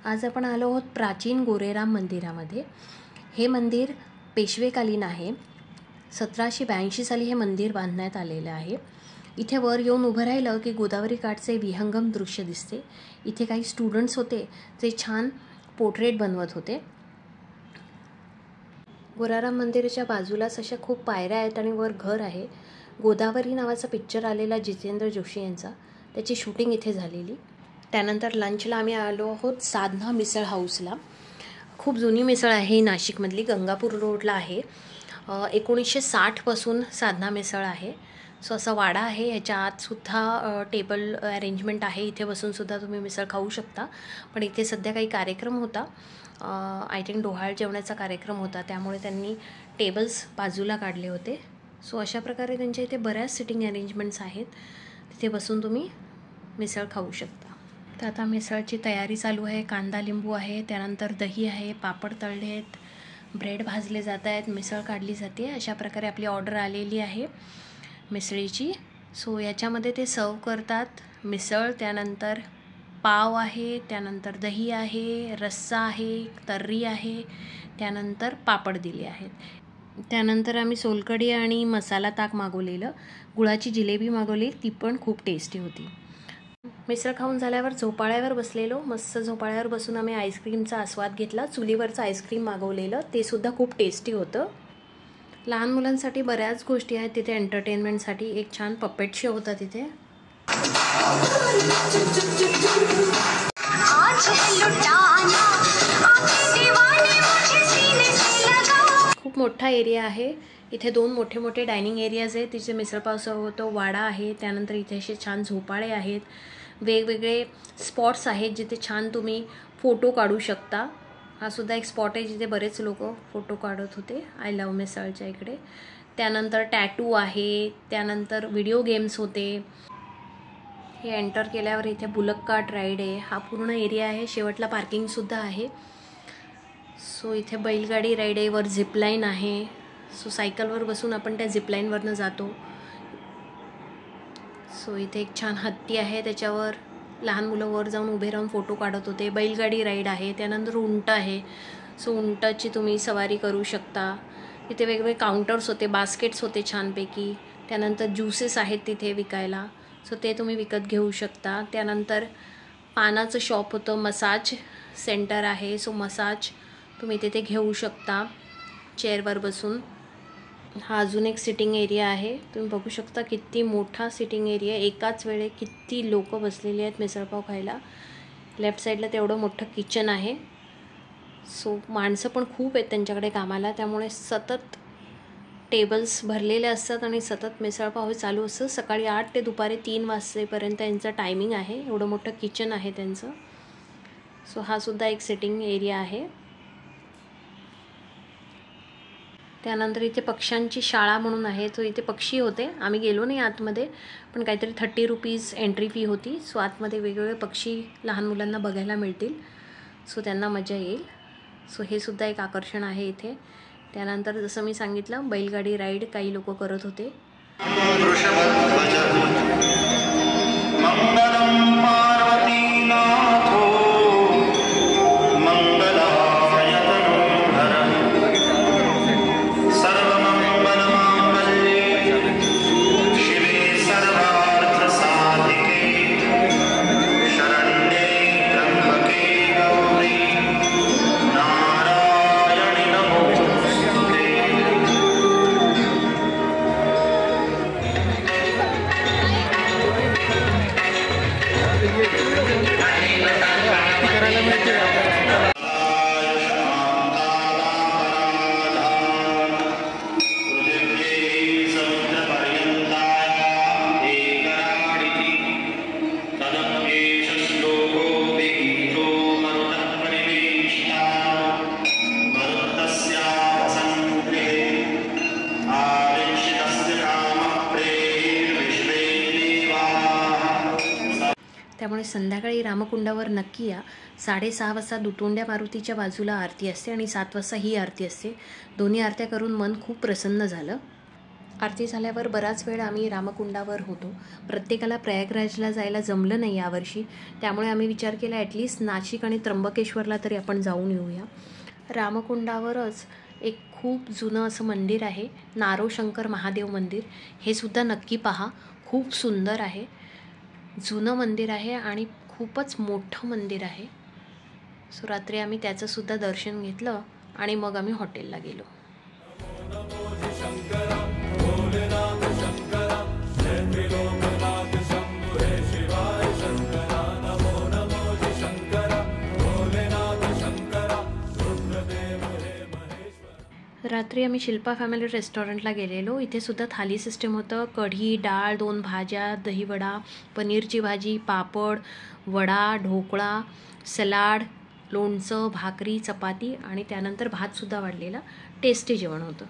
आज आपण आलो आहोत प्राचीन गोरेराम मंदिरामध्ये। हे मंदिर पेशवेकालीन आहे। 1782 साली हे मंदिर बांधण्यात आलेले आहे। इथे वर येऊन उभं राहिलं की गोदावरी काठचे विहंगम दृश्य दिसते। इथे काही स्टुडंट्स होते जे छान पोर्ट्रेट बनवत होते। गोरेराम मंदिराच्या बाजूलाच अशा खूप पायऱ्या आहेत आणि वर घर आहे। गोदावरी नावाचा पिक्चर आलेला जितेंद्र जोशी यांचा, त्याची शूटिंग इथे झालेली। त्यानंतर लंचला आम्ही आलो आहोत साधना मिसळ हाऊसला। खूप जुनी मिसळ आहे, नाशिकमधली गंगापूर रोडला आहे। 1960 पासून साधना मिसळ आहे। सो असा वाडा आहे, याच्या आत सुद्धा टेबल अरेंजमेंट आहे। इथे बसून सुद्धा तुम्ही मिसळ खाऊ शकता। पण इथे सध्या काही कार्यक्रम होता, आय थिंक डोहाळ जेवणाचा कार्यक्रम होता, त्यामुळे त्यांनी टेबल्स बाजूला काढले होते। सो अशा प्रकारे त्यांच्या इथे बऱ्याच सिटिंग अरेंजमेंट्स आहेत, तिथे बसून तुम्ही मिसळ खाऊ शकता। तर आता मिसळची तयारी चालू आहे। कांदा लिंबू आहे, त्यानंतर दही आहे, पापड तळले आहेत, ब्रेड भाजले जात आहेत, मिसळ काढली जाते। अशा प्रकारे आपली ऑर्डर आलेली आहे मिसळीची। सो याच्यामध्ये ते सर्व करतात मिसळ, त्यानंतर पाव आहे, त्यानंतर दही आहे, रस्सा आहे, तर्री आहे, त्यानंतर पापड दिले आहेत। त्यानंतर आम्ही सोलकढी आणि मसाला ताक मागवलेलं, गुळाची जिलेबी मागवली, ती पण खूप टेस्टी होती। मिसळ खाऊन झाल्यावर झोपाळ्यावर बसलेलो। मस्त झोपाळ्यावर बसून आम्ही आईस्क्रीमचा आस्वाद घेतला। चुलीवरचं आईस्क्रीम मागवलेलं, ते सुद्धा खूप टेस्टी होतं। लहान मुलांसाठी बऱ्याच गोष्टी आहेत तिथे एंटरटेनमेंटसाठी। एक छान पपेट शो होता तिथे। खूप मोठा एरिया आहे, इथे 2 मोठे मोठे डायनिंग एरियाज आहेत। तिथे मिसळपाव सर्व होतो, वाडा आहे, त्यानंतर इथे असे छान झोपाळे आहेत, वेगवेगळे स्पॉट्स आहेत जिथे छान तुम्ही फोटो काढू शकता। हा सुद्धा एक स्पॉट आहे जिथे बरेच लोक फोटो काढत होते आय लव्ह मिसळच्या इकडे। त्यानंतर टॅटू आहे, त्यानंतर व्हिडिओ गेम्स होते। हे एंटर केल्यावर इथे बुलक कार्ट राईड आहे, हा पूर्ण एरिया आहे। शेवटला पार्किंग सुद्धा आहे। सो इथे बैलगाडी राईड आहे, वर झिपलाईन आहे। सो सायकलवर बसून आपण त्या झिपलाईनवरनं जातो। सो इथे एक छान हत्ती आहे, त्याच्यावर लहान मुलं वर जाऊन उभे राहून फोटो काढत होते। बैलगाडी राईड आहे, त्यानंतर उंट आहे। सो उंटाची तुम्ही सवारी करू शकता। इथे वेगवेगळे काउंटर्स होते, बास्केट्स होते छानपैकी। त्यानंतर ज्यूसेस आहेत तिथे विकायला, सो ते तुम्ही विकत घेऊ शकता। त्यानंतर पानाचं शॉप होतं, मसाज सेंटर आहे, सो मसाज तुम्ही तिथे घेऊ शकता चेअरवर बसून। हा अजून एक सिटिंग एरिया आहे, तुम्ही बघू शकता किती मोठा सिटिंग एरिया, एकाच वेळे किती लोक बसलेली आहेत मिसळपाव खायला। लेफ्ट साईडला तेवढं मोठं किचन आहे। सो माणसं पण खूप आहेत त्यांच्याकडे कामाला, त्यामुळे सतत टेबल्स भरलेले असतात आणि सतत मिसळपाव हे चालू असतं। सकाळी 8 ते दुपारी 3 वाजेपर्यंत यांचं टायमिंग आहे। एवढं मोठं किचन आहे त्यांचं। सो हा सुद्धा एक सिटिंग एरिया आहे। त्यानंतर इथे पक्ष्यांची शाळा म्हणून आहे, तो इथे पक्षी होते। आम्ही गेलो नाही आतमध्ये, पण काहीतरी 30 रुपीज एंट्री फी होती। सो आतमध्ये वेगवेगळे पक्षी लहान मुलांना बघायला मिळतील, सो त्यांना मजा येईल। सो हे सुद्धा एक आकर्षण आहे इथे। त्यानंतर जसं मी सांगितलं बैलगाडी राईड काही लोक करत होते। त्यामुळे संध्याकाळी रामकुंडावर नक्की या। 6:30 वाजता दुतोंड्या मारुतीच्या बाजूला आरती असते आणि 7 वाजता ही आरती असते। दोन्ही आरत्या करून मन खूप प्रसन्न झालं। आरती झाल्यावर बराच वेळ आम्ही रामकुंडावर होतो. प्रत्येकाला प्रयागराजला जायला जमलं नाही यावर्षी, त्यामुळे आम्ही विचार केला ॲटलिस्ट नाशिक आणि त्र्यंबकेश्वरला तरी आपण जाऊन येऊया. रामकुंडावरच एक खूप जुनं असं मंदिर आहे, नारोशंकर महादेव मंदिर. हे सुद्धा नक्की पहा, खूप सुंदर आहे, जुनं मंदिर आहे आणि खूपच मोठं मंदिर आहे. सो रात्री आम्ही त्याचंसुद्धा दर्शन घेतलं आणि मग आम्ही हॉटेलला गेलो. रात्री आम्ही शिल्पा फॅमिली रेस्टॉरंटला गेलेलो. इथे सुद्धा थाली सिस्टम होतं. कढी, डाळ, 2 भाज्या, दहीवडा, पनीरची भाजी, पापड, वडा, ढोकळा, सलाड, लोणचं, भाकरी, चपाती आणि त्यानंतर भातसुद्धा वाढलेला. टेस्टी जेवण होतं.